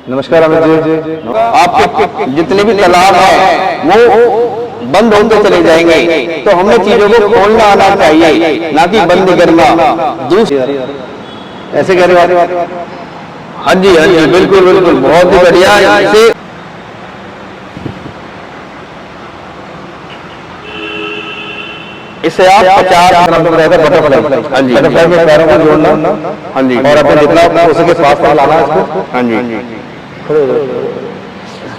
नमस्कार अमित जी। आपके जितने भी तालाब हैं वो बंद होते चले जाएंगे, तो हमें चीजों को खोलना आना चाहिए, ना कि बंद करना। दूसरी ऐसे कह रहे हो? हाँ जी, हाँ जी, बिल्कुल बिल्कुल, बहुत ही बढ़िया। इससे आप 50 बटरफ्लाई, हाँ जी, बटरफ्लाई के पैरों को जोड़ना, हाँ जी, और अपने जितना हो सके पास लाना इसको, हाँ जी,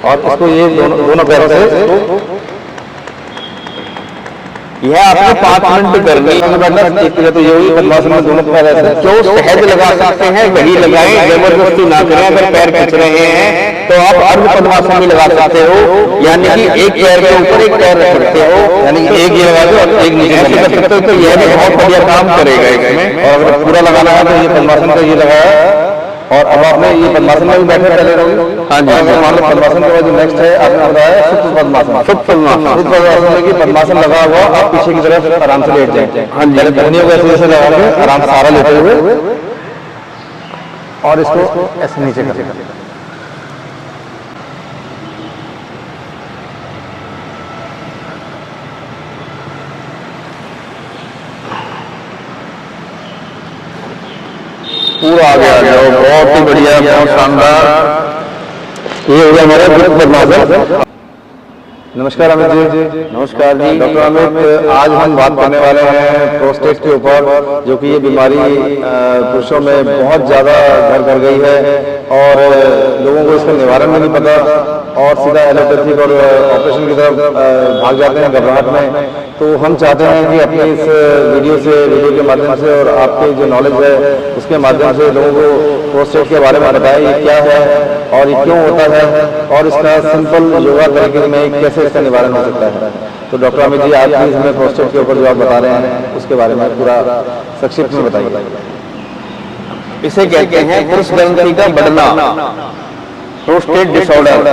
और इसको ये दोनों पैरों से यह आपने 5 मिनट करनी है। तो यही पद्मासन में दोनों पैर ऐसे जो सहज लगा सकते हैं वही लगाएं, जबरदस्ती ना करें। अगर पैर खींच रहे हैं तो आप अर्ध पद्मासन भी लगा सकते हो, यानी कि एक पैर के ऊपर एक पैर रख सकते हो, यानी कि एक ये लगा दो और एक नीचे ऐसे कर सकते हो। तो यह भी बहुत बढ़िया काम करेगा इसमें। और अगर पूरा लगाना है तो ये पद्मासन का ये लगाया, और अब आपने ये पद्मासन में भी बैठे पहले रहोगे। हाँ जी, मान लो पद्मासन के बाद जो नेक्स्ट है आपने बताया सुप्त पद्मासन। सुप्त पद्मासन में कि पद्मासन लगा हुआ आप पीछे की तरफ आराम से लेट जाए। हाँ जी, धोनियों को ऐसे लगाओगे आराम से सारा लेते हुए, और इसको ऐसे नीचे कर पूरा आगे आ जाओ। बहुत ही बढ़िया, बहुत शानदार। ये हो गया हमारा सुप्त पद्मासन। नमस्कार अमित जी। नमस्कार जी। डॉक्टर अमित, आज हम बात करने वाले हैं प्रोस्टेट के ऊपर, जो कि ये बीमारी पुरुषों में बहुत ज़्यादा घर कर गई है और लोगों को इसका निवारण नहीं पता और सीधा एलोपैथिक और ऑपरेशन की तरफ भाग जाते हैं घबराहट में। तो हम चाहते हैं कि अपनी इस वीडियो के माध्यम से और आपके जो नॉलेज है उसके माध्यम से लोगों को प्रोस्टेट के बारे में बताएं, ये क्या है और ये क्यों होता है, और इसका सिंपल योगा तरीके में कैसे इसका निवारण हो सकता है। तो डॉक्टर अमित जी, आज प्लीज हमें प्रोस्टेट के ऊपर जो आप बता रहे हैं उसके बारे में पूरा संक्षिप्त में बताइए। इसे कहते हैं पुरुष ग्रंथि का बढ़ना, प्रोस्टेट डिसऑर्डर।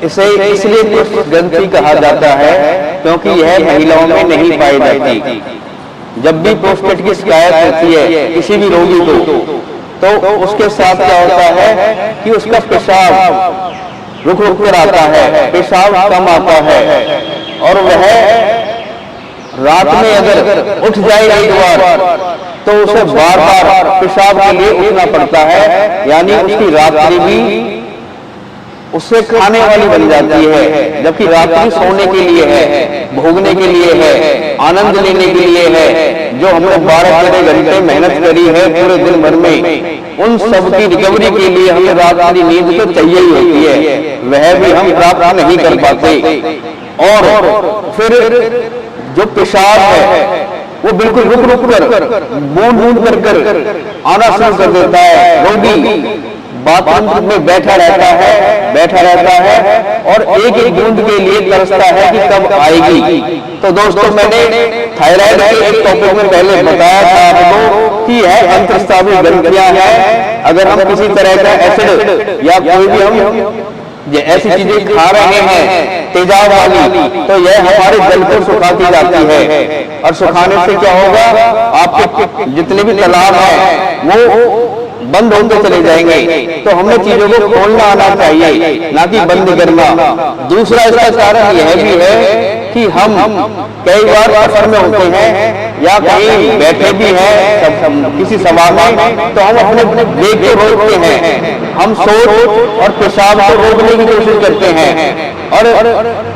इसे इसलिए पुरुष ग्रंथि कहा जाता है क्योंकि यह महिलाओं में नहीं पाई जाती। जब भी प्रोस्टेट की शिकायत होती है किसी भी रोगी को, तो उसके साथ क्या होता है कि उसका पेशाब रुक रुक कर आता है, पेशाब कम आता है, और वह रात में अगर उठ जाए एक बार तो उसे बार बार पेशाब के लिए उठना पड़ता है, यानी उसकी रात्रि भी उससे खाने वाली बन जाती है। जबकि रात्रि सोने के लिए है, भोगने के लिए है, आनंद लेने के लिए है। जो हमने 12 घंटे मेहनत करी है पूरे दिन भर में, उन सब की रिकवरी के लिए हमें रात्रि नींद तो चाहिए ही होती है, वह भी हम प्राप्त नहीं कर पाते। और फिर जो पेशाब है वो बिल्कुल रुक रुक कर, बूंद बूंद कर आना शुरू कर देता है। रोगी बाथरूम में बैठा रहता है और एक एक बूंद के लिए तरसता है कि कब आएगी। तो दोस्तों, मैंने थायराइड के एक टॉपिक में पहले बताया था आपको कि यह अंतःस्रावी ग्रंथियां हैं। अगर हम किसी तरह का एसिड या कोई भी हम ऐसी चीजें खा रहे हैं तेजाब वाली, तो यह हमारे जल को सुखाती जाती है, और सुखाने से क्या होगा, आपके जितने भी तालाब हैं वो बंद होते चले जाएंगे। तो हमें चीजों को खोलना आना चाहिए, ना कि बंद करना। दूसरा इसका कारण यह भी है कि हम कई बार सफर में होते हैं या कहीं बैठे भी हैं किसी सभा में, तो हम अपने ब्रेक को रोकते हैं, हम सोच और पेशाब को रोकने की कोशिश करते हैं और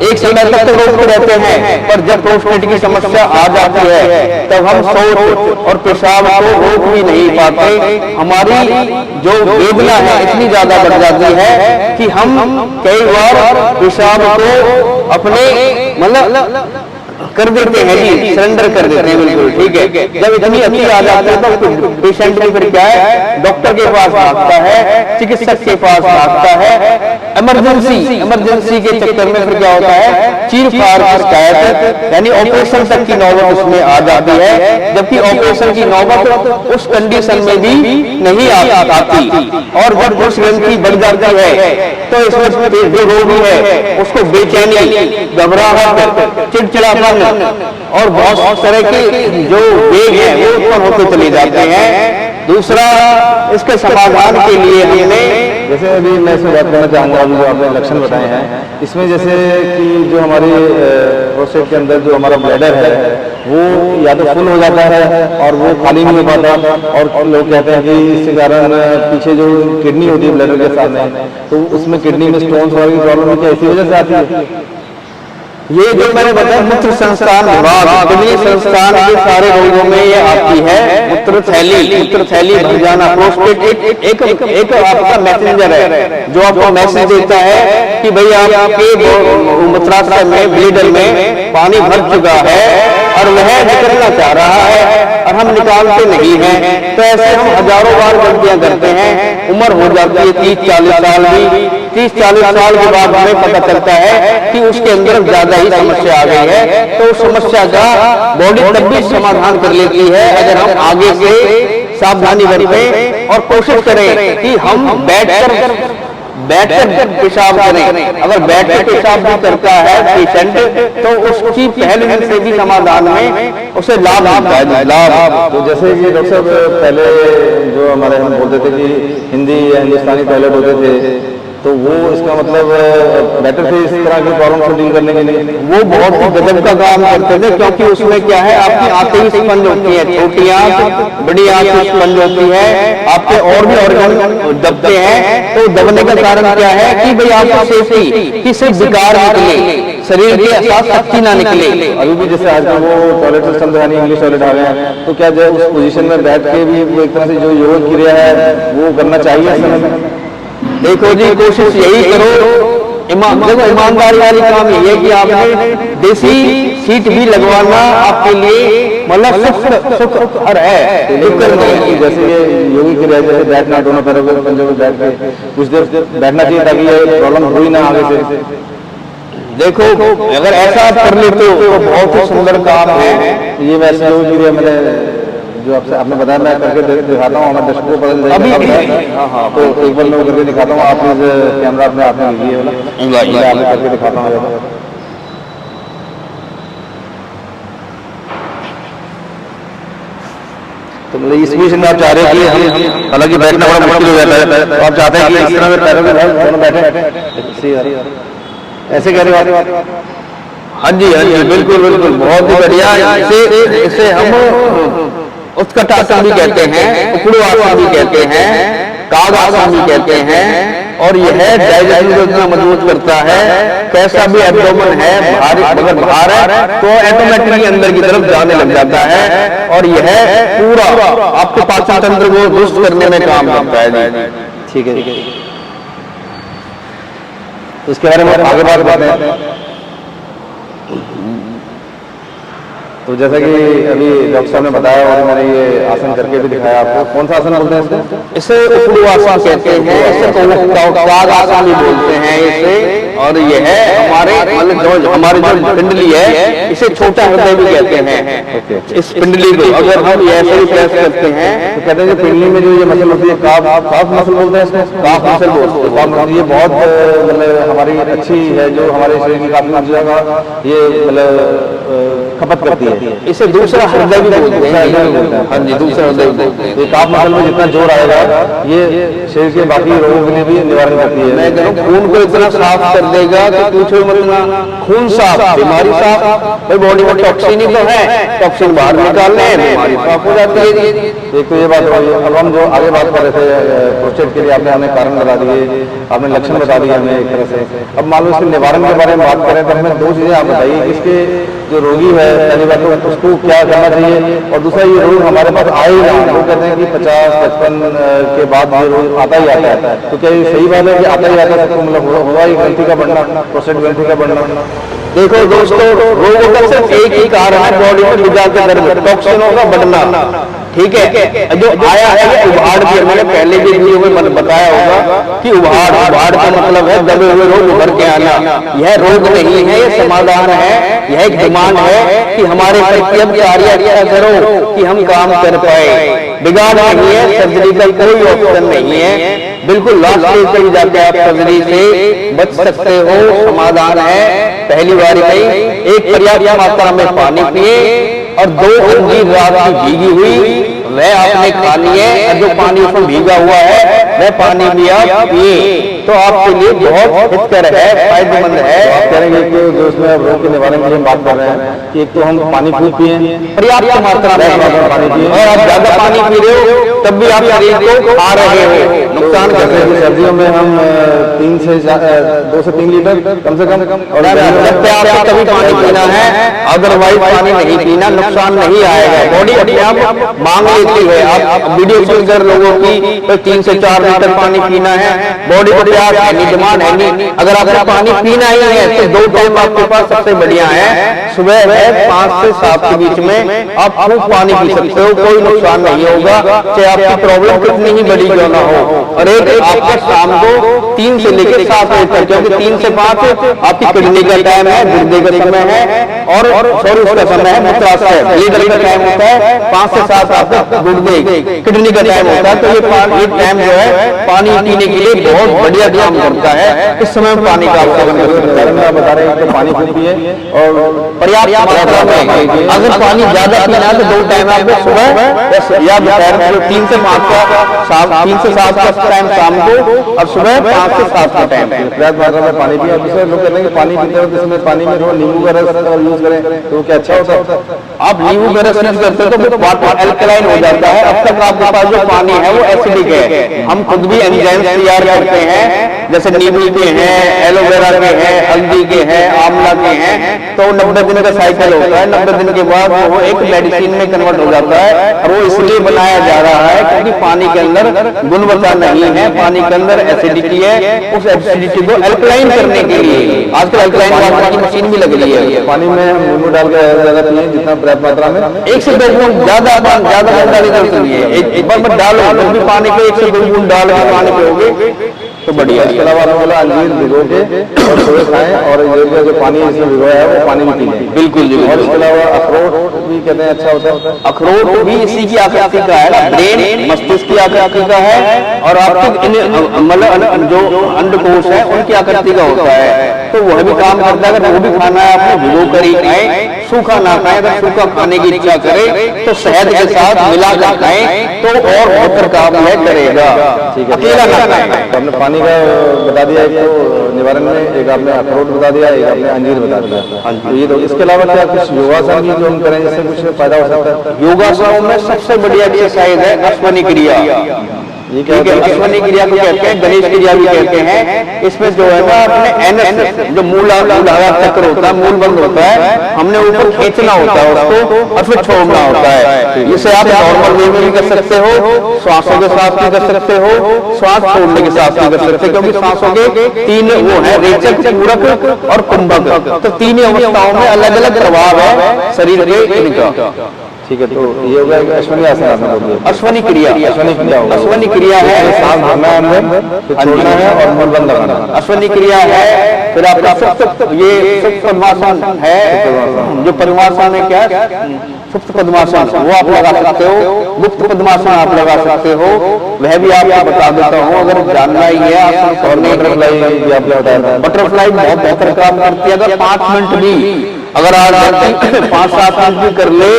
एक समय तक तो रोकते रहते हैं, पर जब प्रोस्टेट की समस्या आ जाती है तब हम सोच और पेशाब को रोक भी नहीं पाते। हमारी जो वेदना है इतनी ज्यादा बढ़ जाती है कि हम कई बार पेशाब को अपने मतलब कर देते हैं जी, सरेंडर कर देते हैं, बिल्कुल ठीक है। जब इतनी अच्छी आ जाती है तो पेशेंट भी फिर क्या है, डॉक्टर के पास भागता है, चिकित्सक के पास भागता है, इमरजेंसी के चक्कर में फिर क्या होता है, चीर फाड़ की शिकायत, यानी ऑपरेशन तक की नौबत उसमें आ जाती है। जबकि ऑपरेशन की नौबत उस कंडीशन में भी नहीं आती, और जब पुरुष ग्रंथि बढ़ जाती है तो इसमें जो रोगी है उसको बेचैनी, घबराहट, चिड़चिड़ापन और बहुत तरह के जो वेग है वो उत्पन्न होते चले जाते हैं। दूसरा, इसके समाधान के लिए हमने जैसे अभी मैं इसमें बात करना चाहूँगा, अभी जो आपने लक्षण बताए हैं इसमें जैसे कि जो हमारी प्रोस्टेट के अंदर जो हमारा ब्लैडर है वो या तो फुल हो जाता है और वो खाली नहीं हो पाता, और लोग कहते हैं कि इसके कारण पीछे जो किडनी होती है ब्लैडर के सामने, तो उसमें किडनी में स्टोन्स वाली प्रॉब्लम क्या इसी वजह से आती है? ये जो मैंने बताया मूत्र संस्थान विभाग, किडनी संस्थान के सारे रोगों में ये आती है। मूत्र थैली भर जाना, प्रोस्टेट एक आपका मैसेंजर है जो आपको मैसेज देता है कि भाई आपके मूत्राशय में ब्लीडर में पानी भर चुका है और वह निकलना चाह रहा है और हम निकालते नहीं हैं। तो ऐसे हम हजारों बार गलतियां करते हैं। उम्र हो जाती है 30-40 साल की, 30-40 साल के बाद हमें पता चलता है कि उसके अंदर ज्यादा ही समस्या आ गई है। तो उस समस्या का बॉडी तब भी समाधान कर लेती है अगर हम आगे से सावधानी बरतें और कोशिश करें कि हम बैठकर पेशाब करें। अगर बैठकर पेशाब भी करता है पेशेंट तो उसकी पहले दिन से भी समाधान में उसे लाभ मिलता है। लाभ तो जैसे कि डॉक्टर साहब पहले जो हमारे हम बोलते थे कि हिंदी या हिंदुस्तानी टॉयलेट होते थे, तो वो इसका मतलब बेटर थे इस तरह की प्रॉब्लम को डील करने के लिए? वो बहुत ही गजब का काम करते थे, क्योंकि उसमें क्या है आपकी आंखें ही स्पंज होती है, छोटी आंख बड़ी आंख स्पंज होती है, आपके और भी ऑर्गन दबते हैं। तो दबने का कारण क्या है कि भाई आपको सेफ्टी कि सिर्फ विकार निकले, शरीर के साथ शक्ति ना निकले। अभी भी जैसे आजकल वो टॉयलेट सिस्टम यानी इंग्लिश टॉयलेट आ गए हैं, तो क्या जो उस पोजीशन में बैठ के भी वो एक तरह से जो योग क्रिया है वो करना चाहिए इस समय में? देखो जी, कोशिश यही करो, देखो ईमानदारी वाली काम यही है कि आपने देसी सीट भी लगवाना आपके लिए मतलब सुख और है। जैसे ये योगी क्रिया जैसे बैठना, दोनों पैरों के पंजों में बैठ के कुछ देर बैठना चाहिए ताकि ये प्रॉब्लम हुई ना आगे से। देखो अगर ऐसा आप कर लेते हो तो बहुत ही सुंदर काम है ये। वैसे योगी क्रिया मैंने जो आपने बताया मैं करके दिखाता हूँ, हमारे दर्शकों को पता चलेगा। हाँ, तो एक बार मैं करके दिखाता हूँ। आप कैमरा अपने आप में लीजिए वाला, मैं करके दिखाता हूँ। तो मतलब इस बीच में आप चाह रहे हैं कि हम, हालांकि बैठना बड़ा मुश्किल हो जाता है, तो आप चाहते हैं कि इस तरह में पैरों के बल दोनों बैठे, ऐसे कह रहे हो? हाँ जी, बिल्कुल बिल्कुल, बहुत ही बढ़िया। इसे हम उत्कट आसन भी कहते हैं, उकड़ू आसन भी कहते हैं, काग आसन भी कहते हैं। और यह डाइजेशन को इतना मजबूत करता है, कैसा भी एब्डोमेन है भारी अगर भार है तो ऑटोमेटिकली अंदर की तरफ जाने लग जाता है। और यह पूरा आपके पाचन तंत्र को दुरुस्त करने में काम करता है। ठीक है, तो इसके बारे में आगे बात करते हैं। तो जैसा कि अभी डॉक्टर साहब ने बताया और मैंने ये आसन करके भी दिखाया आपको, कौन सा आसन बोलते हैं इसको? इसे उकड़ू आसन कहते हैं, इसे काग आसन भी बोलते हैं इसे। और यह हमारे हमारी जो पिंडली है इसे छोटा हृदय भी कहते हैं। इस पिंडली को अगर हम ऐसे ही प्रेस करते हैं तो कहते हैं कि पिंडली में जो ये मसल होती है काफ मसल बोलते हैं इसको, काफ मसल बोलते हैं। ये बहुत मतलब हमारी अच्छी है, जो हमारे शरीर की काफी ऊर्जा का ये मतलब खपत करती है। इसे दूसरा हृदय भी बोलते हैं। हाँ जी, दूसरा हृदय बोलते हैं। ये काफ मसल में जितना जोर आएगा ये शरीर के बाकी रोगों के लिए भी निवारण करती है। मैं कह रहा हूँ खून को इतना साफ कर देगा कि पूछो मत ना। खून साफ, बीमारी साफ। भाई बॉडी में टॉक्सिन ही तो है, टॉक्सिन बाहर निकालने हैं, बीमारी साफ हो जाती है। एक तो ये बात हुई। अब हम जो आगे बात कर रहे थे प्रोस्टेट के लिए, आपने हमें कारण बता दिए, आपने लक्षण बता दिए हमें एक तरह से। अब मान लो इसके निवारण के बारे में बात करें तो हमें दो चीजें आप बताइए। इसके जो रोगी है पहली बात तो उसको क्या करना चाहिए, और दूसरा ये रोग हमारे पास आएगा, लोग कहते हैं कि 50-55 के बाद ये रोग आता ही आता है, तो क्या ये सही बात है कि आता ही आता है? तो मतलब होगा ये ग्रंथि का बढ़ना, प्रोस्टेट ग्रंथि का बढ़ना? देखो दोस्तों, रोगों का सिर्फ एक ही कारण है बॉडी में विजार का दर्द, टॉक्सिनों का बढ़ना। ठीक है, जो आया है उभाड़ की, मैंने पहले भी वीडियो में बताया होगा कि उभाड़ का मतलब है दबे हुए रोग उभर के आना। यह रोग नहीं है, यह समाधान है, यह एक डिमांड है कि हमारे प्रति अब कार्य अच्छा करो कि हम काम कर पाए। बिगाड़ नहीं है, सर्जरी का कोई ऑप्शन नहीं है, बिल्कुल लास्ट स्टेज पे जाके आप सर्जरी से बच सकते हो। समाधान है, पहली बार में एक पर्याप्त मात्रा में पानी पिए और 2 अंजीर रात की भीगी हुई वह आपने खानी है। जो पानी उसमें भीगा हुआ है वह पानी भी आप पिए तो आपके लिए बहुत हितकर है, फायदेमंद है। आप कह रहे हैं कि जो उसमें अब रोग के निवारण की हम बात कर रहे हैं कि एक तो हम पानी खूब पिए, पर्याप्त मात्रा में पानी पिए, और आप ज्यादा पानी पी रहे हो तब भी आप शरीर को खा रहे हो, नुकसान कर रहे हो। सर्दियों में हम 2 से 3 लीटर कम से कम, और लगता है आपको तभी पानी पीना है, अदरवाइज पानी नहीं पीना, नुकसान नहीं आएगा। बॉडी अपने आप मांग लेती है। आप वीडियो सुनकर लोगों की तो 3 से 4 लीटर पानी पीना है, बॉडी को प्यास है नहीं, डिमांड है नहीं। अगर आपको पानी पीना ही है तो 2 टाइम आपके पास सबसे बढ़िया है, सुबह है 5 से 7 के बीच में आप खूब पानी पी सकते हो, कोई नुकसान नहीं होगा, चाहे आपकी प्रॉब्लम कितनी ही बड़ी क्यों ना हो। और एक आपका शाम को 3 से लेकर 7 बजे तक, क्योंकि 3 से 5 आपकी किडनी का टाइम है, गुर्दे का समय है, और सॉरी उसका समय है मूत्राशय, लीवर का टाइम होता है। 5 से 7 आपका गुर्दे किडनी का टाइम होता है। तो ये टाइम जो है पानी पीने के लिए बहुत बढ़िया काम करता है। इस समय पानी का सेवन कर सकते हैं। आप बता रहे हैं कि पानी खूब पिए और पर्याप्त मात्रा में। अगर पानी ज्यादा पीना है तो 2 टाइम आपको सुबह या दोपहर में 3 से 5 का 3 से 7 का टाइम शाम को, और सुबह 5 से 7 का टाइम। पर्याप्त मात्रा में पानी पिए। दूसरे लोग कहते हैं कि पानी पीते हो इसमें पानी में थोड़ा नींबू का रस यूज करें तो क्या अच्छा होता है? आप नींबू का रस यूज करते हो तो वाटर अल्कलाइन हो जाता है। अब तक आपके पास जो पानी है वो एसिडिक है। हम खुद भी एंजाइम तैयार करते हैं, जैसे नींबू के हैं, एलोवेरा के हैं, हल्दी के हैं, आंवला के हैं। तो 90 दिन का साइकिल होता है, 90 दिन के बाद वो एक मेडिसिन में कन्वर्ट हो जाता है। और वो इसलिए बनाया जा रहा है क्योंकि पानी के अंदर गुणवत्ता नहीं है, पानी के अंदर एसिडिटी है। उस एसिडिटी को अल्कलाइन करने के लिए आजकल अल्कलाइन वाटर की मशीन भी लग रही है। पानी में हम नींबू डाल के ज्यादा पिए जितना पर्याप्त मात्रा में, 1 से 2 बूंद ज्यादा डाली कर सकती है। एक बार मत डालो, जब भी पानी पे 1 से 2 बूंद डाल के पानी पियोगे तो बढ़िया। इसके अलावा आपने बोला अंजीर भिगो के और सुबह खाएं, और ये जो पानी इसमें भिगोया है वो पानी भी पी लें। बिल्कुल जी। और इसके अलावा अखरोट भी कहते हैं अच्छा होता है। अखरोट भी इसी की आकृति का है, ब्रेन मस्तिष्क की आकृति का है, और आपके मतलब जो अंडकोश है उनकी आकृति का होता है। तो वह भी काम करता है। अगर वो भी खाना है आपने भिगो कर ही खाएं, सूखा ना खाएं। अगर सूखा खाने की इच्छा करे तो शहद के साथ मिलाकर खाएं तो और बेहतर काम है करेगा। अकेला ना खाएं। तो हमने पानी का बता दिया, एक तो निवारण में, एक आपने अखरोट बता दिया, एक आपने अंजीर बता दिया। तो ये तो इसके अलावा क्या कुछ योगासन भी जो हम करें जिससे कुछ फायदा हो सकता है? योगासनों में सबसे बढ़िया एक्सरसाइज है अश्वनी क्रिया। ये क्या ठीक है, अश्वनी क्रिया को कहते हैं, गणेश क्रिया भी कहते हैं। इसमें जो है ना अपने एनएस जो मूलाधार चक्र होता है, मूल बंद होता है, हमने ऊपर खींचना होता है उसको और फिर छोड़ना होता है। इसे आप नॉर्मल वे में भी कर सकते हो, श्वासों के साथ भी कर सकते हो, श्वास छोड़ने के साथ भी कर सकते हो, क्योंकि श्वासों के 3 वो है, रेचक, पूरक और कुंभक। तो 3 अवस्थाओं में अलग अलग प्रभाव है शरीर के इनका। ठीक है, तो ये हो गया अश्वनी आसन आपने बोल दिया। अश्वनी क्रिया, अश्वनी क्रिया होगा। अश्वनी क्रिया है, सांस भरना है हमने, फिर छोड़ना है और मुंह बंद लगाना है। अश्वनी क्रिया है। फिर आपका ये सुप्त पद्मासन है, जो पद्मासन में क्या सुप्त पद्मासन वो आप लगा सकते हो, गुप्त पद्मासन आप लगा सकते हो, वह भी आपको बता देता हूँ अगर जानना ही है। आसन और बटरफ्लाई भी आपने बताया। बटरफ्लाई बहुत बेहतर काम करती है। अगर 5 मिनट भी अगर आज 5-7 मिनट भी कर ले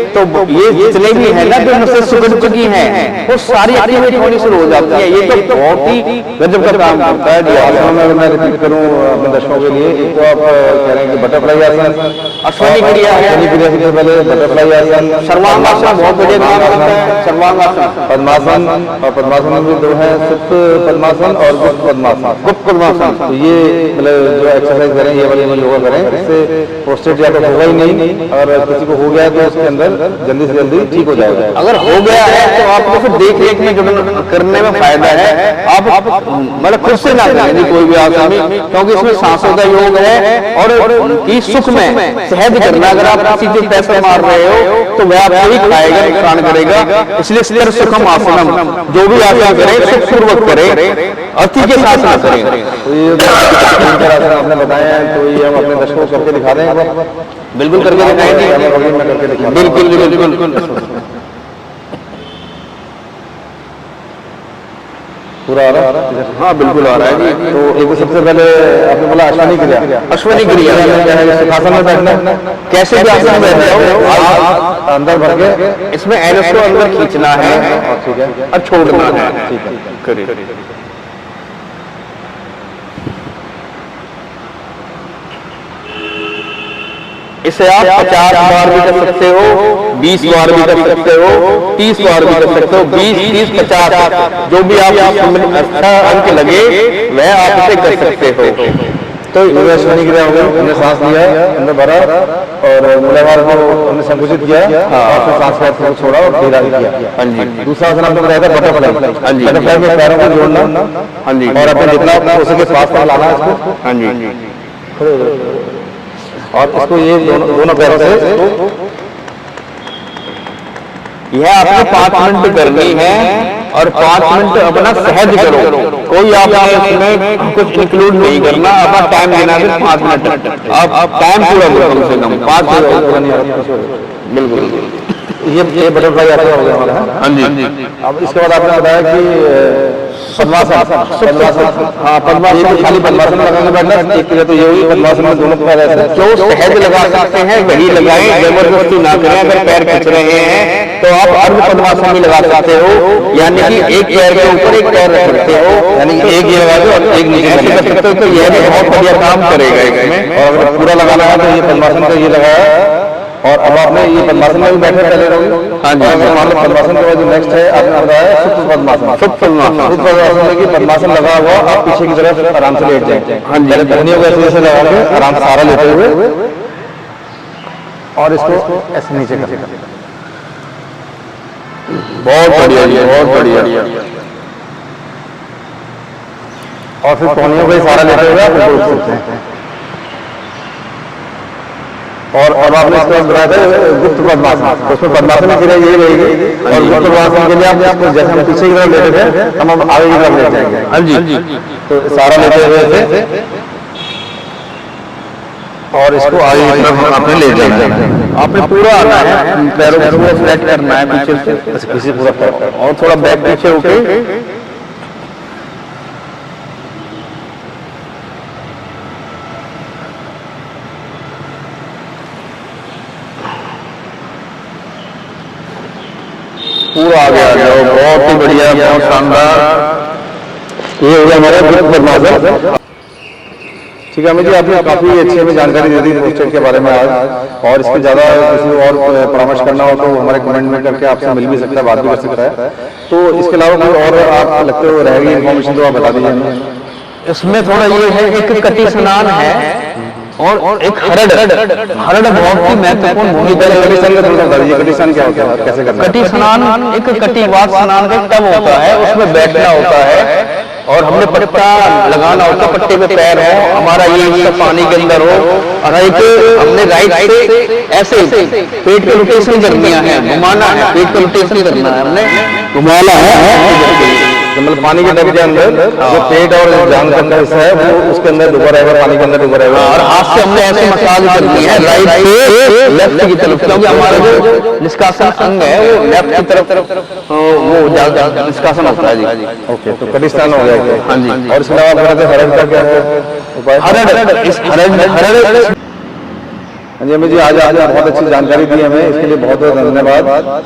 तो ये जितने भी है ना जो नसें सिकुड़ चुकी हैं वो सारी एक्टिवेट होनी शुरू हो जाती है। ये तो बहुत ही गजब का काम करता है। आसनों में मैं रिपीट करूं अपने दर्शकों के लिए, एक तो आप कह रहे हैं कि बटरफ्लाई आसन, अश्वनी क्रिया है, अश्वनी क्रिया से पहले बटरफ्लाई आसन, सर्वांगासन बहुत बढ़िया काम करता है, सर्वांगासन, पद्मासन, और पद्मासन में भी 2 है, सुप्त पद्मासन और गुप्त पद्मासन। गुप्त पद्मासन, तो ये मतलब जो एक्सरसाइज करें, ये वाले योगा करें, इससे प्रोस्टेट या तो होगा ही नहीं, और किसी को हो गया तो उसके अंदर जल्दी से जल्दी ठीक हो जाएगा। अगर हो गया है तो आपको फिर देख रेख में जुड़ना करने में फायदा है। आप मतलब खुद से ना करें कोई भी आसन, क्योंकि इसमें सांसों का योग है और की सुख में सहज करना। अगर आप किसी चीज पैसे मार रहे हो तो वह आपको ही खाएगा, नुकसान करेगा। इसलिए स्थिर सुखम आसनम, जो भी आसन करें सुख पूर्वक करें, अति के साथ ना करें। तो ये 3 आसन आपने बताए हैं, तो ये हम अपने दर्शकों को करके दिखा दें। बिल्कुल करके दिखाएंगे, बिल्कुल बिल्कुल। पूरा आ रहा है? हाँ बिल्कुल आ रहा है जी। तो एक सबसे पहले आपने बोला अश्वनी क्रिया, अश्वनी क्रिया क्या है? सुखासन में बैठना, कैसे भी आसन बैठ जाओ, हाथ अंदर भर के इसमें एनएस को अंदर खींचना है ठीक है और छोड़ना है। ठीक है। करिए। इसे आप 50 बार भी कर सकते हो, 20 बार भी कर सकते हो, 30 बार भी कर सकते हो, 20, 30, 50 जो भी आप अच्छा अंक लगे वह आप इसे कर सकते हो। तो ये अश्वनी क्रिया हो गई, हमने सांस लिया, अंदर भरा और मूलाधार को हमने संकुचित किया और फिर सांस को छोड़ा और धीरे किया। हाँ जी। दूसरा आसन आपने बताया था बटरफ्लाई। हाँ जी। बटरफ्लाई में पैरों को जोड़ना, हाँ जी। और अपने जितना हो सके पास तक लाना इसको, हाँ जी। और इसको ये दोनों पैरों से यह आपने 5 मिनट करनी है और 5 मिनट अपना सहज करो। कोई आपने इसमें कुछ इंक्लूड नहीं करना, अपना टाइम देना सिर्फ 5 मिनट। आप टाइम पूरा करो कम से कम 5 बिल्कुल। ये बटरफ्लाई आसन हो गया हमारा। हाँ जी। अब इसके बाद आपने बताया कि पद्मासन। हाँ पद्मासन, खाली पद्मासन लगाने बैठना, एक क्रिया तो ये हुई, पद्मासन में दोनों पैर ऐसे जो सहज लगा सकते हैं वही लगाएं, जबरदस्ती ना करें। अगर पैर खिंच रहे हैं तो आप अर्ध पद्मासन भी लगा सकते हो, यानी कि एक पैर के ऊपर एक पैर रख सकते हो, यानी एक ये लगा दो और एक नीचे ऐसे कर सकते हो। तो यह भी बहुत बढ़िया काम करेगा इसमें। और अगर पूरा लगाना है तो ये पद्मासन का ये लगाया, और अब आपने ये पद्मासन में भी बैठे पहले रहोगे। हाँ जी। अगर मान लो पद्मासन के बाद जो नेक्स्ट है आपने बताया सुप्त पद्मासन। सुप्त पद्मासन। सुप्त पद्मासन में कि पद्मासन लगा हुआ आप पीछे की तरफ आराम से लेट जाए। हाँ जी। पहले धनियों को ऐसे जैसे लगा के आराम से सारा लेते हुए और इसको ऐसे नीचे कर। बहुत बढ़िया जी, बहुत बढ़िया। और फिर कोहनियों को सारा लेते हुए आप ऊपर उठ सकते हैं। और अब आपने इसको बताया था गुप्त पद्मासन, उसमें पद्मासन की क्रिया यही रहेगी। और गुप्त पद्मासन के लिए आप जैसे हम पीछे की तरफ लेते थे, हम अब आगे की तरफ ले जाएंगे। हाँ जी। तो सारा लेते हुए थे और इसको आगे की तरफ आपने ले जाना है। आपने पूरा आना है, पैरों को पूरा फ्लैट करना है पीछे से, किसी पूरा पैर और थोड़ा बैक पीछे होके पूरा आगे आ जाओ। बहुत ही बढ़िया, बहुत शानदार। ये हो गया हमारा गुप्त पद्मासन। ठीक है अमित जी, आपने काफी अच्छी हमें जानकारी दे दी प्रोस्टेट के बारे में आज। और इसमें ज्यादा किसी और परामर्श करना हो तो हमारे कमेंट में करके आपसे मिल भी सकता है, बात भी कर सकता है। तो इसके अलावा कोई और आप लगते हो रहेगी इन्फॉर्मेशन तो आप बता दीजिए हमें। इसमें थोड़ा ये है, एक कटी स्नान है और एक हरड़ बहुत ही महत्वपूर्ण भूमिका है। कटी स्नान का थोड़ा बता दीजिए, कटी स्नान क्या होता है, कैसे करना है? कटी स्नान एक कटिवात स्नान का टब होता है, उसमें बैठना होता है और हमने पट्टा लगाना होता है, पट्टे पे पैर हो, हमारा ये सब पानी के अंदर हो, और एक हमने राइट से ऐसे पेट के रोटेशन करनी है, घुमाना है, पेट का रोटेशन करना है, हमने घुमाना है। मतलब पानी के टब के अंदर जो पेट और जांघ का अंदर हिस्सा है वो उसके अंदर डूबा रहेगा, पानी के अंदर डूबा रहेगा। और हाथ से हमने ऐसे मसाज करनी है राइट से लेफ्ट की तरफ, क्योंकि हमारा जो निष्कासन अंग है वो लेफ्ट की तरफ वो ज्यादा निष्कासन होता है जी। ओके, तो कटी स्नान हो गया। हाँ जी। और इसके अलावा हरड़ का क्या है उपाय? हरड़ हाँ जी अमित जी, आज आपने बहुत अच्छी जानकारी दी हमें, इसके लिए बहुत बहुत धन्यवाद।